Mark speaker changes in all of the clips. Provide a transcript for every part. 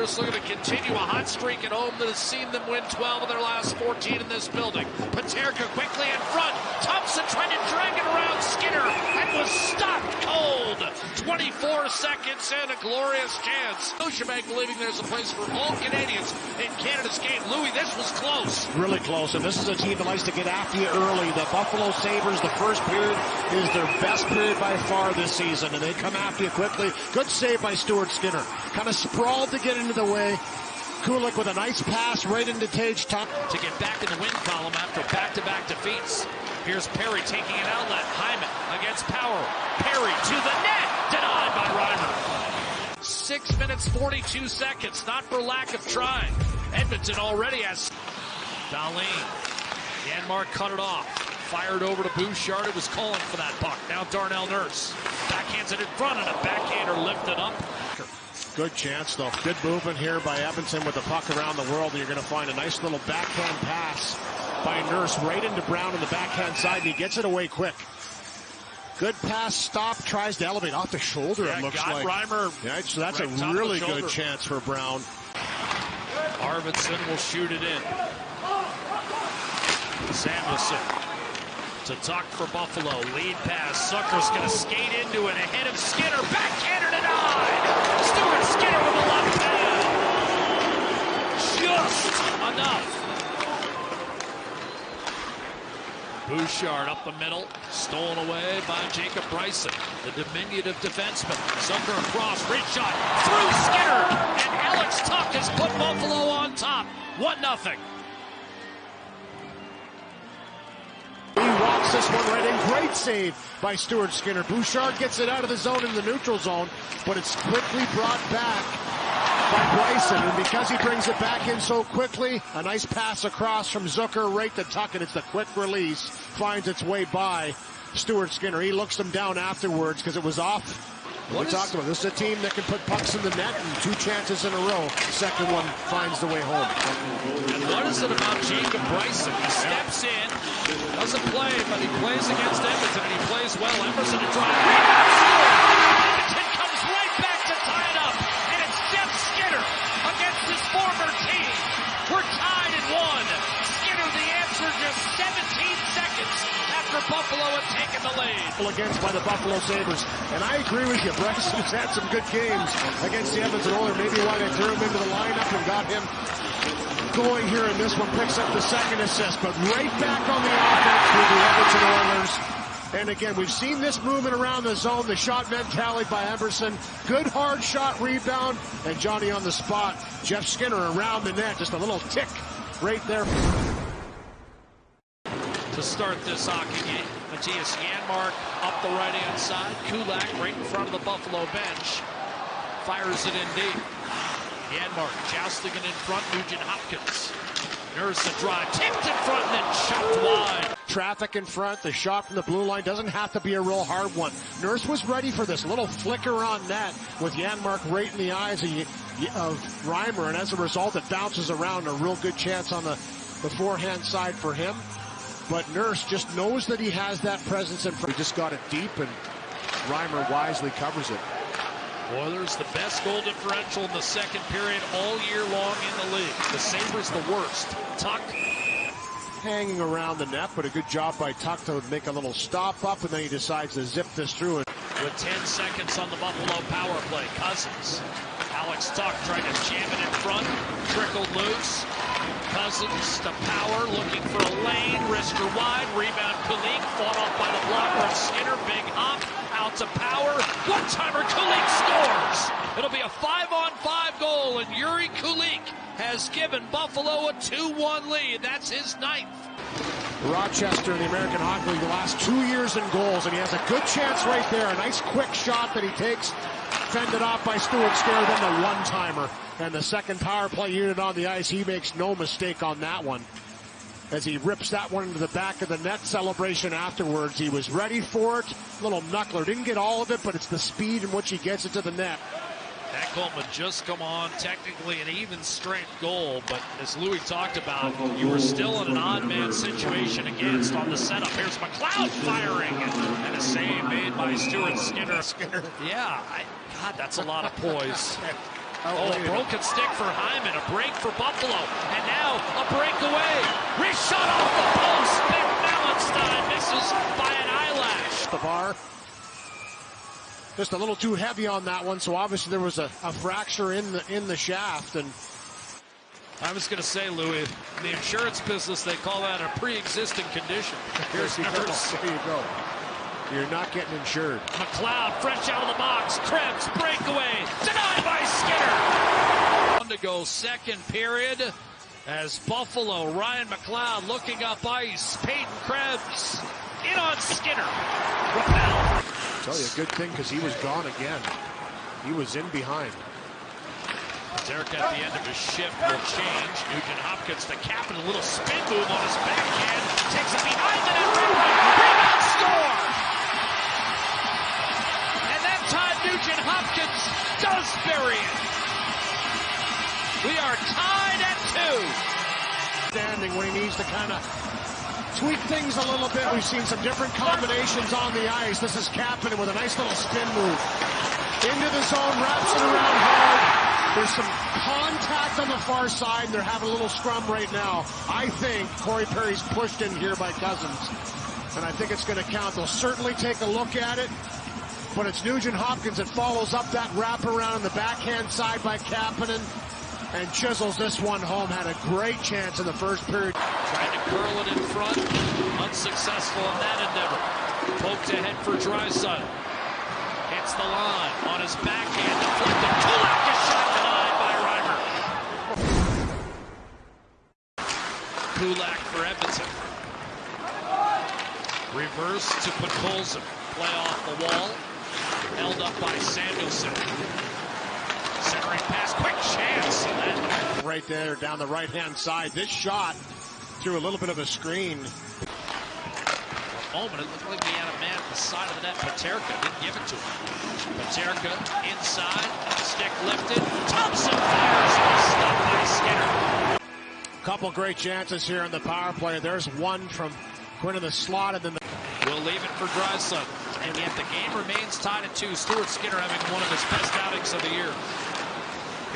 Speaker 1: Oilers looking to continue a hot streak at home that has seen them win 12 of their last 14 in this building. Paterka quickly in front. Thompson trying to drag it around Skinner and was stopped cold. 24 seconds and a glorious chance. Scotiabank believing there's a place for all Canadians in Canada's game. Louis, this was close.
Speaker 2: Really close, and this is a team that likes to get after you early. The Bafffalo Сейбрз, the first period is their best period by far this season, and they come after you quickly. Good save by Skinner. Kind of sprawled to get into the way. Kulik with a nice pass right into Tage Top.
Speaker 1: To get back in the win column after back-to-back defeats. Here's Perry taking an outlet. Hyman against Power. Perry to the net. Denied by Reimer. 6 minutes, 42 seconds. Not for lack of trying. Edmonton already has... Dahlin. Janmark cut it off. Fired over to Bouchard. It was calling for that puck. Now Darnell Nurse. Backhands it in front and a backhander lifted up.
Speaker 2: Good chance, though. Good movement here by Edmonton with the puck around the world. And you're going to find a nice little backhand pass by Nurse right into Brown on the backhand side, and he gets it away quick. Good pass, stop, tries to elevate off the shoulder, it looks like.
Speaker 1: Reimer.
Speaker 2: Yeah, so that's a really good chance for Brown.
Speaker 1: Arvidsson will shoot it in. Samuelson to Tuck for Buffalo. Lead pass. Zucker's going to skate into it ahead of Skinner. Backhander denied. Stuart Skinner with a left hand. Just enough. Bouchard up the middle. Stolen away by Jacob Bryson, the diminutive defenseman. Zucker across. Great shot through Skinner. And Alex Tuck has put Buffalo on top. 1-0.
Speaker 2: He walks this one right in. Great save by Stuart Skinner. Bouchard gets it out of the zone in the neutral zone, but it's quickly brought back by Bryson. And because he brings it back in so quickly, a nice pass across from Zucker right to Tuck, and it's the quick release. Finds its way by Stuart Skinner. He looks them down afterwards because it was off. We talked about this is a team that can put pucks in the net, and 2 chances in a row. Second one finds the way home.
Speaker 1: And what is it about Jacob Bryson? He steps in, doesn't play, but he plays against Edmonton, and he plays well. Emerson to drive. Edmonton comes right back to tie it up, and it's Jeff Skinner against his former team. We're tied at 1. Skinner the answer just 17 seconds after Buffalo had taken the lead.
Speaker 2: Against by the Bafffalo Сейбрз. And I agree with you. Bryson has had some good games against the Edmonton Oilers. Maybe why they threw him into the lineup and got him going here in this one. Picks up the second assist, but right back on the offense with the Edmonton Oilers. And again, we've seen this movement around the zone, the shot mentality by Emerson. Good hard shot rebound, and Johnny on the spot. Jeff Skinner around the net, just a little tick right there.
Speaker 1: To start this hockey game, Matthias Janmark up the right-hand side. Kulak right in front of the Buffalo bench. Fires it in deep. Janmark jousting it in front. Nugent Hopkins. Nurse a drive. Tipped in front and then shoved wide.
Speaker 2: Traffic in front. The shot from the blue line doesn't have to be a real hard one. Nurse was ready for this. A little flicker on net with Janmark right in the eyes of Reimer. And as a result, it bounces around. A real good chance on the forehand side for him. But Nurse just knows that he has that presence in front. He just got it deep, and Reimer wisely covers it.
Speaker 1: Oilers the best goal differential in the second period all year long in the league. The Sabres the worst. Tuck
Speaker 2: hanging around the net, but a good job by Tuck to make a little stop up, and then he decides to zip this through it.
Speaker 1: With 10 seconds on the Buffalo power play, Cousins. Alex Tuck trying to jam it in front. Trickled loose. Cousins to Power, looking for a lane, wrister wide, rebound Kulik, fought off by the blocker of Skinner, big hop, out to Power, one-timer, Kulik scores! It'll be a 5-on-5 goal, and Yuri Kulik has given Buffalo a 2-1 lead. That's his 9th.
Speaker 2: Rochester in the American Hockey League the last 2 years in goals, and he has a good chance right there. A nice quick shot that he takes, fended off by Stuart Skinner, then the one-timer. And the second power play unit on the ice, he makes no mistake on that one. As he rips that one into the back of the net. Celebration afterwards. He was ready for it. Little knuckler. Didn't get all of it, but it's the speed in which he gets it to the net.
Speaker 1: That goal would just come on, technically an even strength goal, but as Louis talked about, you were still in an odd man situation against on the setup. Here's McLeod firing, and a save made by Stuart Skinner. Yeah, God, that's a lot of poise. Oh, a broken stick for Hyman, a break for Buffalo, and now a breakaway. Reshot off the post. Nick Melenstein misses by an eyelash.
Speaker 2: The bar. Just a little too heavy on that one, so obviously there was a fracture in the shaft. And
Speaker 1: I was going to say, Louis, in the insurance business, they call that a pre-existing condition.
Speaker 2: There you go. You're not getting insured.
Speaker 1: McLeod, fresh out of the box. Krebs, breakaway. Denied by Skinner. On to go, second period. As Buffalo, Ryan McLeod looking up ice. Peyton Krebs in on Skinner. Repelled.
Speaker 2: I'll tell you, a good thing because he was gone again. He was in behind.
Speaker 1: Derek at the end of his shift will change. Nugent Hopkins, the captain, a little spin move on his backhand. Takes it behind the net. Rebound, score! And that time Nugent Hopkins does bury it. We are tied at 2.
Speaker 2: Standing when he needs to kind of tweak things a little bit. We've seen some different combinations on the ice. This is Kapanen with a nice little spin move. Into the zone, wraps it around hard. There's some contact on the far side, and they're having a little scrum right now. I think Corey Perry's pushed in here by Cousins, and I think it's going to count. They'll certainly take a look at it, but it's Nugent Hopkins that follows up that wraparound on the backhand side by Kapanen and chisels this one home. Had a great chance in the first period.
Speaker 1: Trying to curl it in front, unsuccessful in that endeavor. Poked ahead for Draisaitl. Hits the line on his backhand, deflected. Kulak is shot denied by Reimer. Kulak for Edmonton. Reverse to Podkolzin. Play off the wall. Held up by Samuelson. Centering pass, quick chance.
Speaker 2: Right there down the right-hand side. This shot through a little bit of a screen.
Speaker 1: Moment, it looked like he had a man at the side of the net. Paterka didn't give it to him. Paterka inside, stick lifted. Thompson fires, stopped by Skinner.
Speaker 2: Couple great chances here on the power play. There's one from going to the slot, and then
Speaker 1: we'll leave it for Draisaitl. And yet the game remains tied at 2. Stuart Skinner having one of his best outings of the year.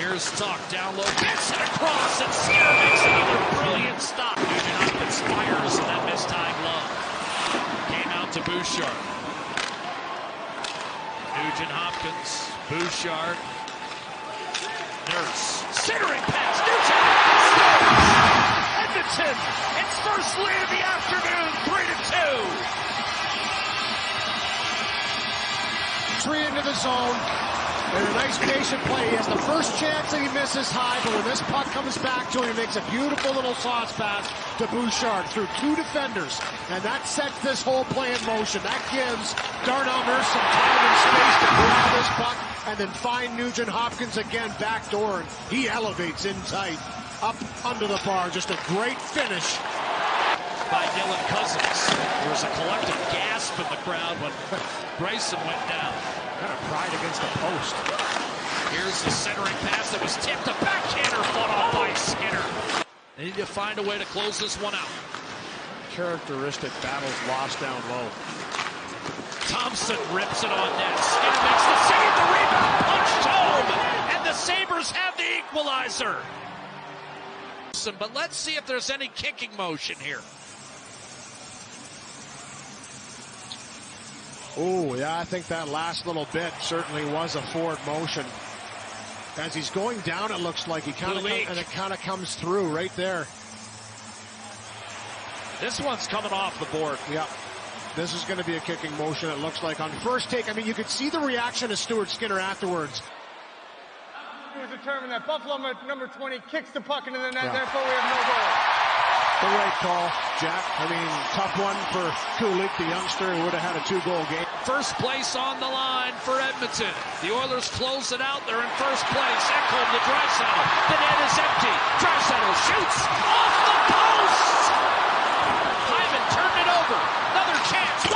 Speaker 1: Here's Tuck down low, gets it across, and Skinner makes another brilliant stop. Nugent Hopkins fires, and that missed high glove. Came out to Bouchard. Nugent Hopkins, Bouchard, Nurse, centering pass, Nugent Hopkins scores! Edmonton, its first lead of the afternoon, 3-2.
Speaker 2: 3 into the zone. And a nice patient play. He has the first chance that he misses high, but when this puck comes back to him, he makes a beautiful little sauce pass to Bouchard through 2 defenders. And that sets this whole play in motion. That gives Darnell Nurse some time and space to grab this puck and then find Nugent Hopkins again backdoor. And he elevates in tight up under the bar. Just a great finish
Speaker 1: by Dylan Cousins. There was a collective gasp in the crowd when Bryson went down.
Speaker 2: Kind of pride against the post.
Speaker 1: Here's the centering pass that was tipped. A backhander fought off by Skinner. They need to find a way to close this one out.
Speaker 2: Characteristic battles lost down low.
Speaker 1: Thompson rips it on net. Skinner makes the save. The rebound punched home. And the Sabres have the equalizer. But let's see if there's any kicking motion here.
Speaker 2: Oh, yeah, I think that last little bit certainly was a forward motion. As he's going down, it looks like he kind of comes through right there.
Speaker 1: This one's coming off the board.
Speaker 2: Yep. This is going to be a kicking motion, it looks like. On first take, I mean, you could see the reaction of Stuart Skinner afterwards.
Speaker 3: It was determined that Buffalo number 20 kicks the puck into the net, therefore we have no goal.
Speaker 2: The right call, Jack. I mean, tough one for Kulik, the youngster who would have had a 2-goal game.
Speaker 1: First place on the line for Edmonton. The Oilers close it out. They're in first place. Ekholm to Draisaitl. The net is empty. Draisaitl shoots off the post. Hyman turned it over. Another chance.